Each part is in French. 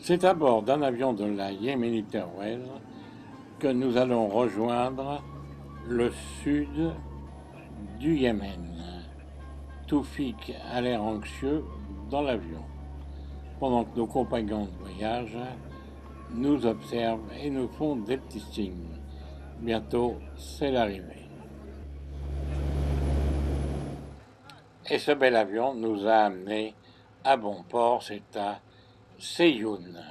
C'est à bord d'un avion de la Yéménite Airways que nous allons rejoindre le sud du Yémen. Toufik a l'air anxieux dans l'avion, pendant que nos compagnons de voyage nous observent et nous font des petits signes. Bientôt, c'est l'arrivée. Et ce bel avion nous a amenés à bon port, c'est à Séyoun.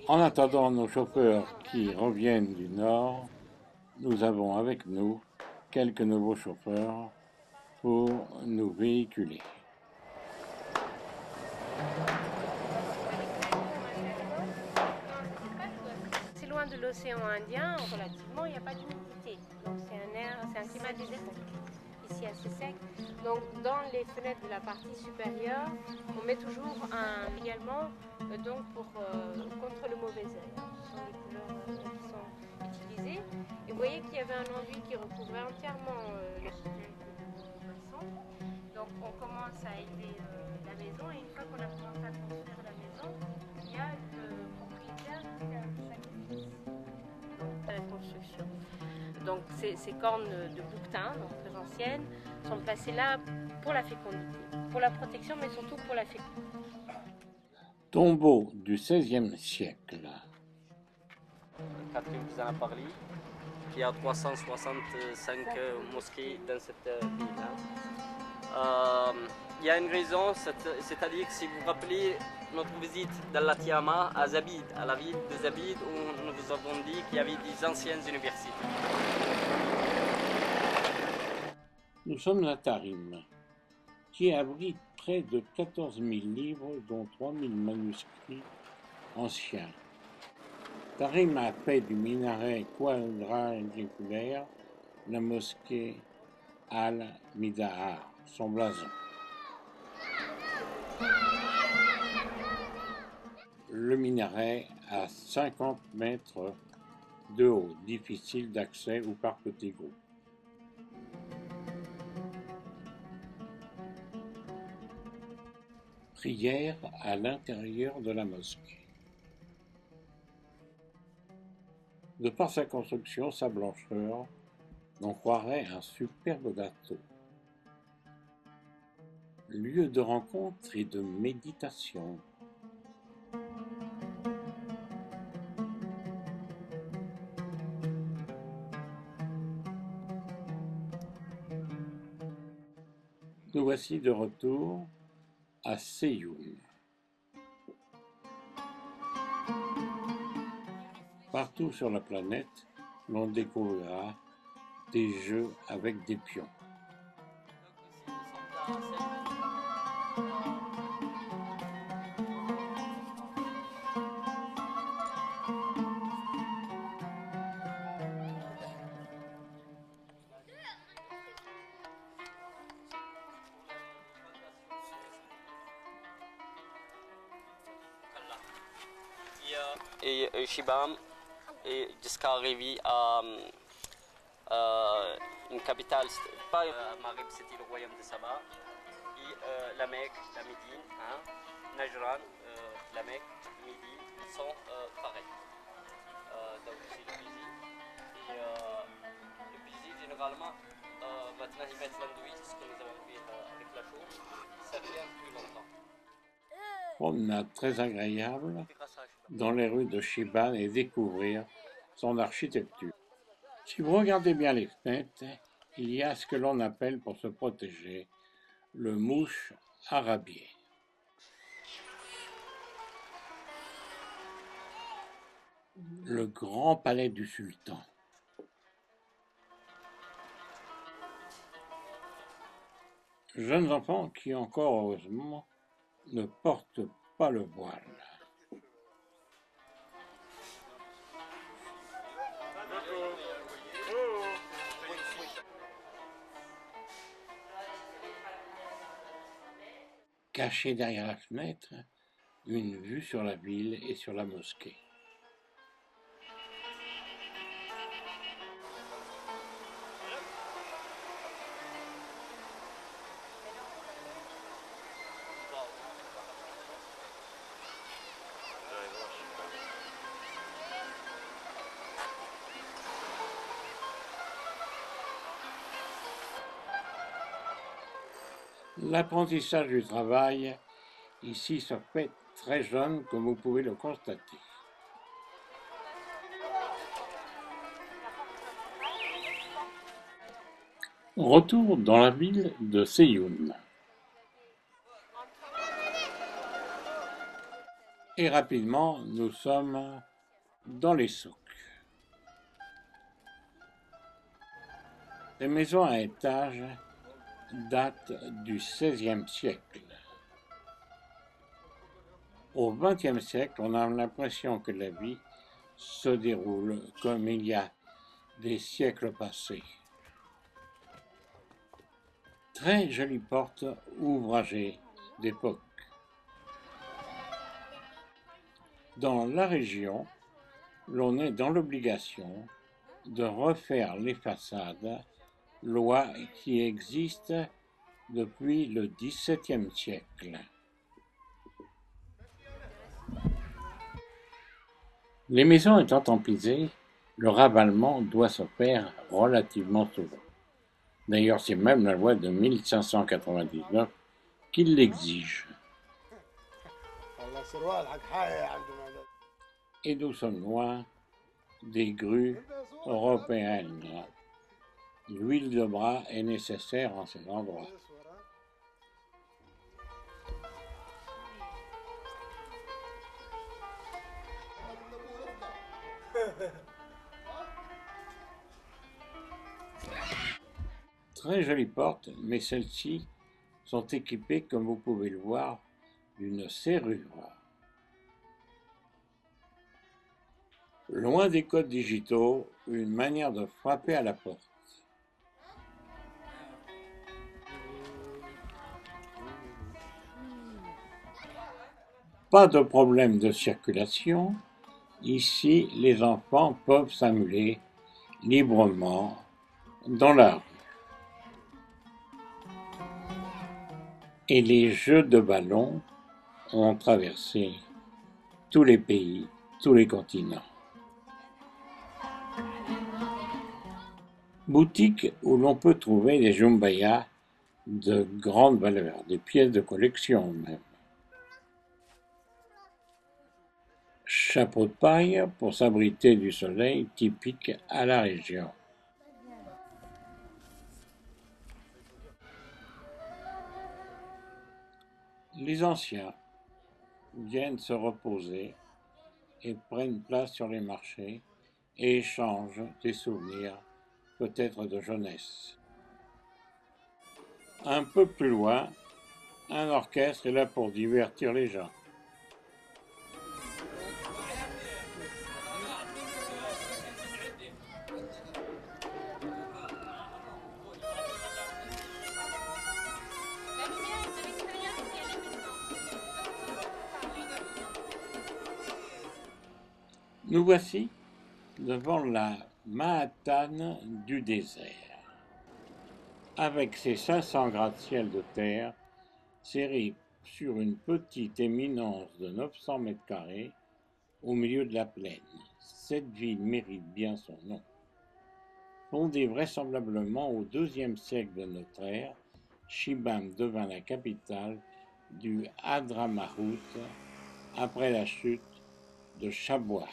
En attendant nos chauffeurs qui reviennent du nord, nous avons avec nous quelques nouveaux chauffeurs pour nous véhiculer. C'est loin de l'océan Indien, relativement, il n'y a pas d'humidité. Donc c'est un climat désert ici assez sec. Donc dans les fenêtres de la partie supérieure, on met toujours également donc contre le mauvais œil. Ce sont les couleurs qui sont utilisées. Et vous voyez qu'il y avait un enduit qui recouvrait entièrement les fenêtres de buisson. Donc on commence à élever la maison et une fois qu'on a commencé à construire la maison, il y a le propriétaire qui fait un sacrifice à la construction. Donc ces cornes de bouquetin, donc très anciennes, sont placées là pour la fécondité, pour la protection, mais surtout pour la fécondité. Tombeau du XVIe siècle. Catherine vous en a parlé, qui a 365 mosquées dans cette ville. Il y a une raison, c'est-à-dire que si vous vous rappelez notre visite dans la Tiama à Zabid, à la ville de Zabid, où nous vous avons dit qu'il y avait des anciennes universités. Nous sommes à Tarim, qui abrite près de 14 000 livres, dont 3 000 manuscrits anciens. Tarim a fait du minaret quadrangulaire la mosquée Al-Midahar, son blason. Le minaret a 50 mètres de haut, difficile d'accès ou par petits groupes. Prière à l'intérieur de la mosquée. De par sa construction, sa blancheur, on croirait un superbe gâteau. Lieu de rencontre et de méditation. Nous voici de retour à Séyoun. Partout sur la planète, l'on découvrira des jeux avec des pions. Et Shibam, et jusqu'à arriver à une capitale, pas Maghreb, c'était le royaume de Saba, et la Mecque, la Médine, Najran, la Mecque, Médine, sont pareils. Donc c'est le visite. Et le visite, généralement, maintenant ils mettent l'andouille, ce que nous avons fait avec la chaux, ça revient plus longtemps. Promenade très agréable dans les rues de Shiban et découvrir son architecture. Si vous regardez bien les fenêtres, il y a ce que l'on appelle pour se protéger le mouche arabier. Le grand palais du sultan. Jeunes enfants qui, encore heureusement, ne portent pas le voile. Caché derrière la fenêtre, une vue sur la ville et sur la mosquée. L'apprentissage du travail ici se fait très jeune, comme vous pouvez le constater. Retour dans la ville de Séyoun. Et rapidement, nous sommes dans les souks. Les maisons à étages datent du XVIe siècle. Au XXe siècle, on a l'impression que la vie se déroule comme il y a des siècles passés. Très jolie porte ouvragée d'époque. Dans la région, l'on est dans l'obligation de refaire les façades, loi qui existe depuis le XVIIe siècle. Les maisons étant emplisées, le ravalement doit se faire relativement souvent. D'ailleurs, c'est même la loi de 1599 qui l'exige. Et nous sommes loin des grues européennes. L'huile de bras est nécessaire en ces endroits. Très jolies portes, mais celles-ci sont équipées, comme vous pouvez le voir, d'une serrure. Loin des codes digitaux, une manière de frapper à la porte. Pas de problème de circulation. Ici, les enfants peuvent s'amuser librement dans la rue. Et les jeux de ballon ont traversé tous les pays, tous les continents. Boutique où l'on peut trouver des jumbayas de grande valeur, des pièces de collection même. Chapeau de paille pour s'abriter du soleil typique à la région. Les anciens viennent se reposer et prennent place sur les marchés et échangent des souvenirs, peut-être de jeunesse. Un peu plus loin, un orchestre est là pour divertir les gens. Nous voici devant la Manhattan du désert, avec ses 500 gratte-ciel de terre serrés sur une petite éminence de 900 mètres carrés au milieu de la plaine. Cette ville mérite bien son nom. Fondée vraisemblablement au IIe siècle de notre ère, Shibam devint la capitale du Hadramaout après la chute de Shabwah.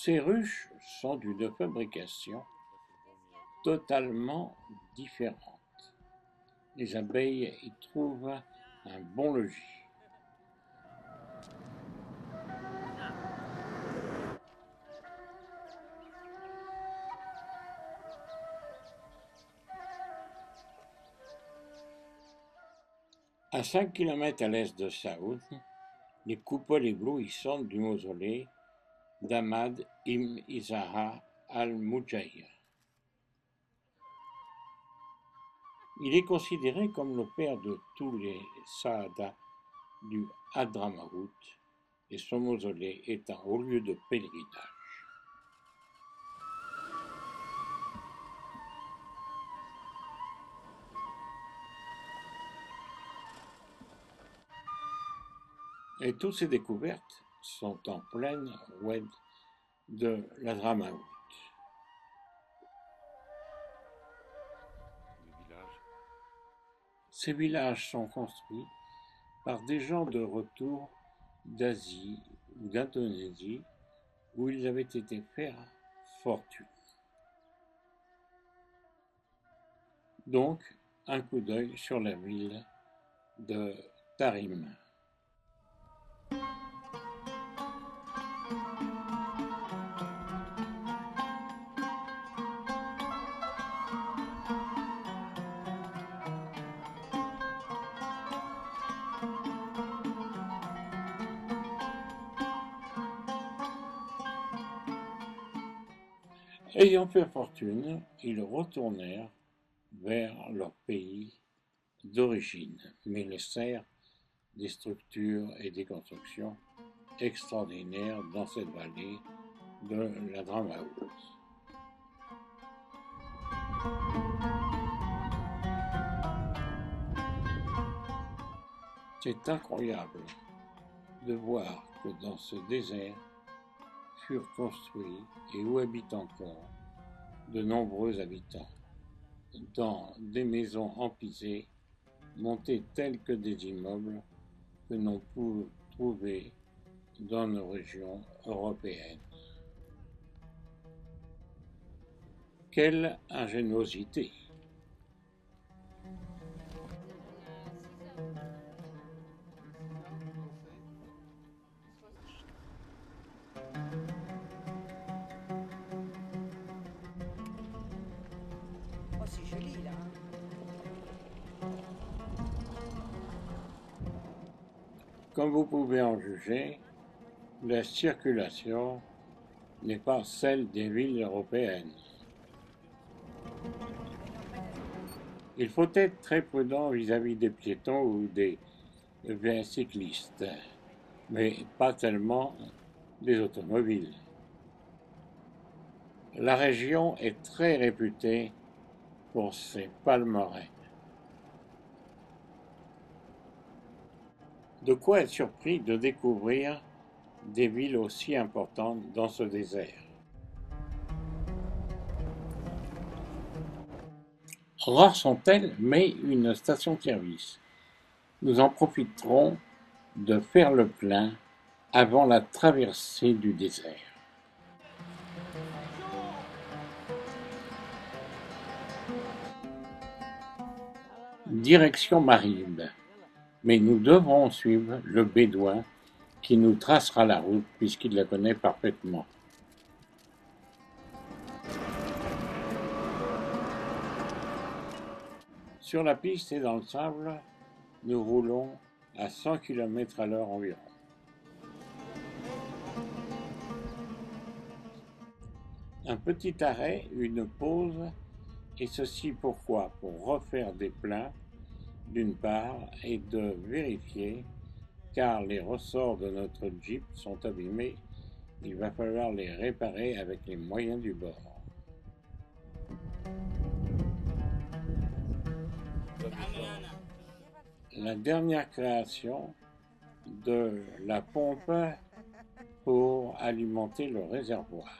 Ces ruches sont d'une fabrication totalement différente. Les abeilles y trouvent un bon logis. À 5 km à l'est de Saoud, les coupoles éblouissantes du mausolée d'Ahmad ibn Isaha al-Mujahir. Il est considéré comme le père de tous les Saadas du Hadramaout et son mausolée est un haut lieu de pèlerinage. Et toutes ces découvertes sont en pleine oued de l'Hadramaout. Ces villages sont construits par des gens de retour d'Asie ou d'Indonésie où ils avaient été faire fortune. Donc, un coup d'œil sur la ville de Tarim. Ayant fait fortune, ils retournèrent vers leur pays d'origine, mais laissèrent des structures et des constructions extraordinaires dans cette vallée de l'Hadramaout. C'est incroyable de voir que dans ce désert furent construits et où habitent encore de nombreux habitants, dans des maisons empisées, montées telles que des immeubles que l'on peut trouver dans nos régions européennes. Quelle ingéniosité! Oh, c'est joli là. Comme vous pouvez en juger, la circulation n'est pas celle des villes européennes. Il faut être très prudent vis-à-vis des piétons ou des cyclistes, mais pas tellement des automobiles. La région est très réputée pour ses palmeraies. De quoi être surpris de découvrir des villes aussi importantes dans ce désert. Rares sont-elles, mais une station-service. Nous en profiterons de faire le plein avant la traversée du désert. Direction Marib, mais nous devrons suivre le bédouin qui nous tracera la route puisqu'il la connaît parfaitement. Sur la piste et dans le sable, nous roulons à 100 km/h environ. Un petit arrêt, une pause, et ceci pourquoi? Pour refaire des pleins, d'une part, et de vérifier, car les ressorts de notre Jeep sont abîmés, il va falloir les réparer avec les moyens du bord. La dernière création de la pompe pour alimenter le réservoir.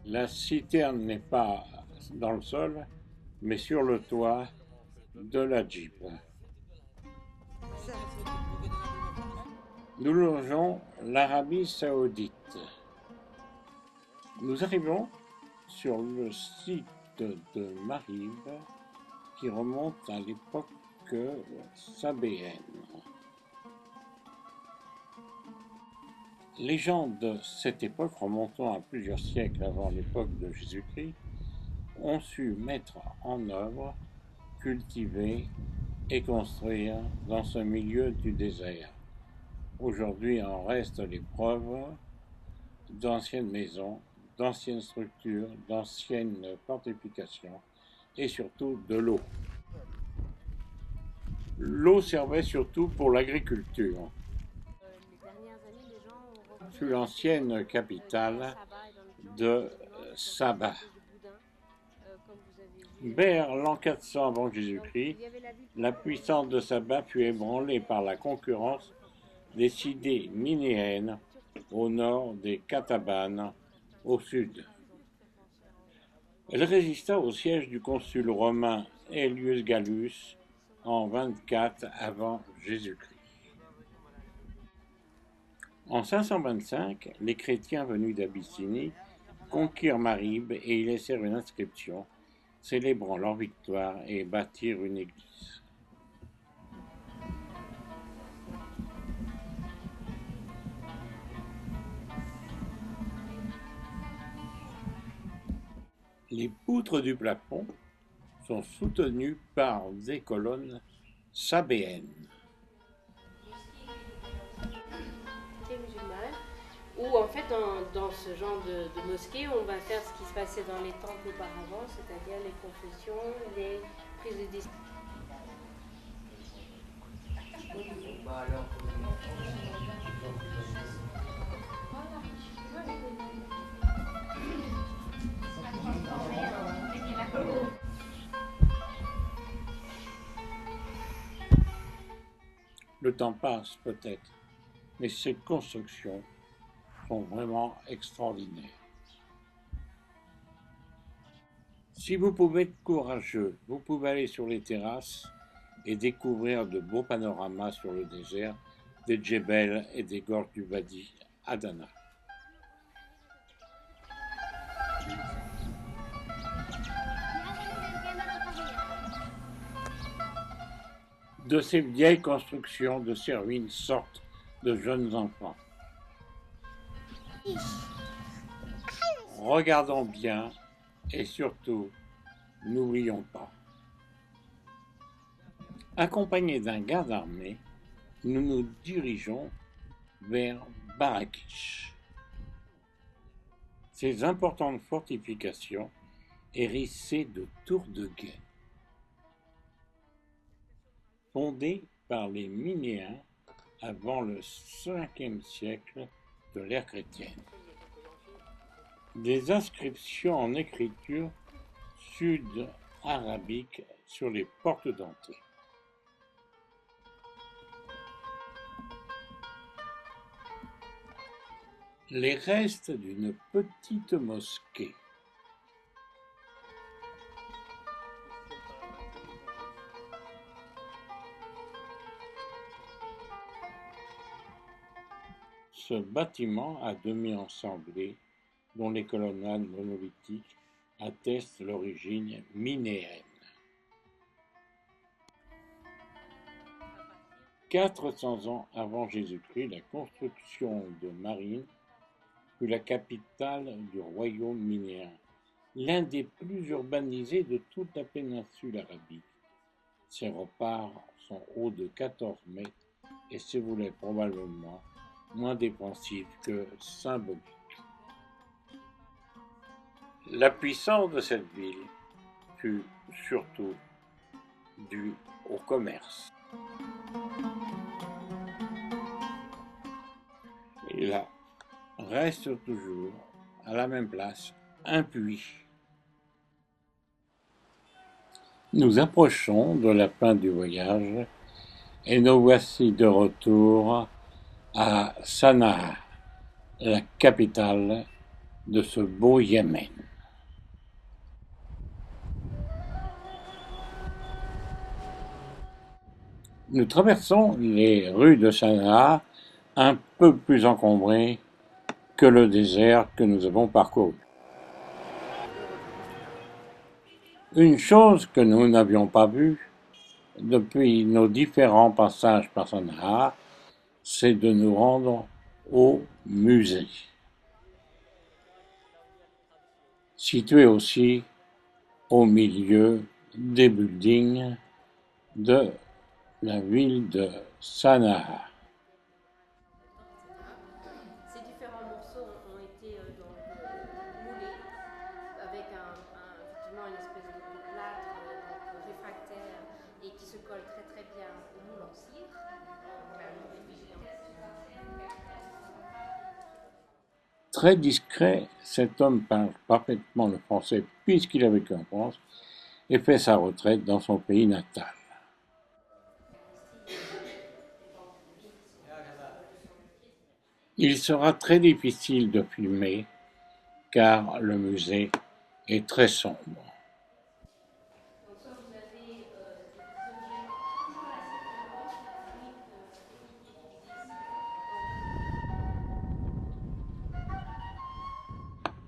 La citerne n'est pas dans le sol, mais sur le toit de la Jeep. Nous longeons l'Arabie Saoudite. Nous arrivons sur le site de Marib qui remonte à l'époque sabéenne. Les gens de cette époque, remontant à plusieurs siècles avant l'époque de Jésus-Christ, ont su mettre en œuvre, cultiver et construire dans ce milieu du désert. Aujourd'hui en restent les preuves d'anciennes maisons, d'anciennes structures, d'anciennes fortifications et surtout de l'eau. L'eau servait surtout pour l'agriculture. Les dernières années, les gens ont repris Fut l'ancienne capitale de Saba. Vers l'an 400 avant Jésus-Christ, la puissance de Saba fut ébranlée par la concurrence des cités minéennes au nord des Catabanes au sud. Elle résista au siège du consul romain Aelius Gallus en 24 avant Jésus-Christ. En 525, les chrétiens venus d'Abyssinie conquirent Maribe et y laissèrent une inscription célébrant leur victoire et bâtirent une église. Les poutres du plafond sont soutenues par des colonnes sabéennes. Où en fait dans ce genre de mosquée, on va faire ce qui se passait dans les temples auparavant, c'est-à-dire les confessions, les prises de décision. Le temps passe peut-être, mais ces constructions sont vraiment extraordinaires. Si vous pouvez être courageux, vous pouvez aller sur les terrasses et découvrir de beaux panoramas sur le désert, des djebels et des gorges du Wadi Adana. De ces vieilles constructions, de ces ruines sortent de jeunes enfants. Regardons bien et surtout, n'oublions pas. Accompagnés d'un garde armé, nous nous dirigeons vers Marrakech. Ces importantes fortifications hérissées de tours de guet, fondées par les Minéens avant le 5e siècle de l'ère chrétienne. Des inscriptions en écriture sud-arabique sur les portes d'entrée. Les restes d'une petite mosquée. Ce bâtiment à demi ensamblé, dont les colonnades monolithiques attestent l'origine minéenne. 400 ans avant Jésus-Christ, la construction de Marine fut la capitale du royaume minéen, l'un des plus urbanisés de toute la péninsule arabique. Ses remparts sont hauts de 14 mètres et se voulaient probablement moins défensifs que symboliques. La puissance de cette ville fut surtout due au commerce. Et là, reste toujours à la même place un puits. Nous approchons de la fin du voyage et nous voici de retour à Sanaa, la capitale de ce beau Yémen. Nous traversons les rues de Sanaa un peu plus encombrées que le désert que nous avons parcouru. Une chose que nous n'avions pas vue depuis nos différents passages par Sanaa, c'est de nous rendre au musée, situé aussi au milieu des buildings de la ville de Sanaa. Ces différents morceaux ont été moulés avec effectivement une espèce de plâtre réfractaire et qui se colle très très bien au moule en cire. Très discret, cet homme parle parfaitement le français puisqu'il a vécu en France et fait sa retraite dans son pays natal. Il sera très difficile de filmer car le musée est très sombre.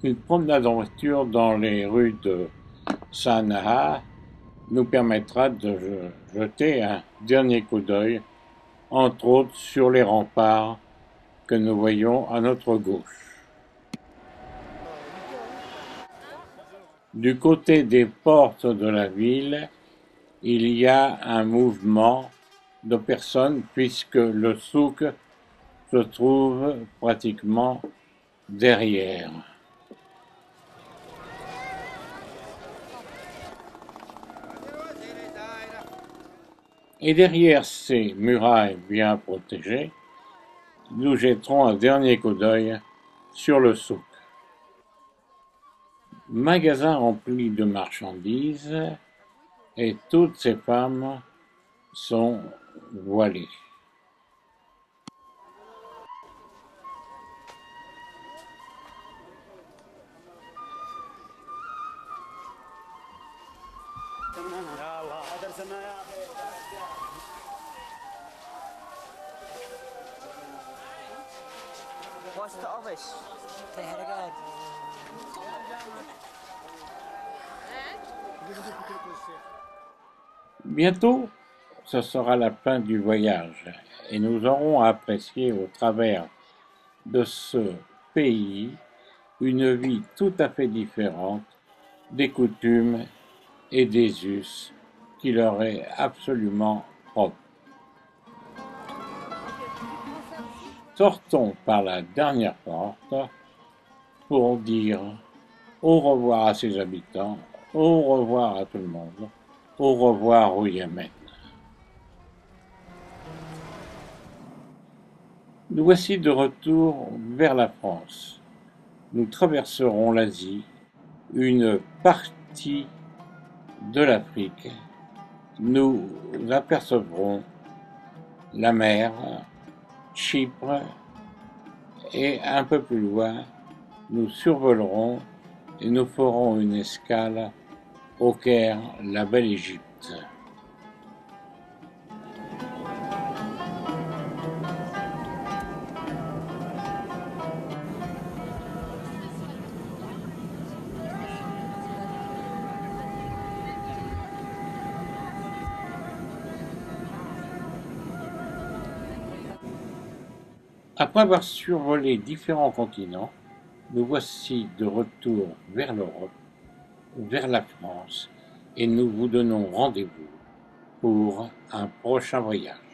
Une promenade en voiture dans les rues de Sanaa nous permettra de jeter un dernier coup d'œil, entre autres sur les remparts que nous voyons à notre gauche. Du côté des portes de la ville, il y a un mouvement de personnes puisque le souk se trouve pratiquement derrière. Et derrière ces murailles bien protégées, nous jetterons un dernier coup d'œil sur le souk. Magasin rempli de marchandises et toutes ces femmes sont voilées. Bientôt, ce sera la fin du voyage et nous aurons apprécié au travers de ce pays une vie tout à fait différente des coutumes et des us qui leur est absolument propre. Sortons par la dernière porte pour dire au revoir à ses habitants, au revoir à tout le monde, au revoir au Yémen. Nous voici de retour vers la France. Nous traverserons l'Asie, une partie de l'Afrique. Nous apercevrons la mer, Chypre, et un peu plus loin, nous survolerons et nous ferons une escale au Caire, la belle Égypte. Après avoir survolé différents continents, nous voici de retour vers l'Europe, vers la France, et nous vous donnons rendez-vous pour un prochain voyage.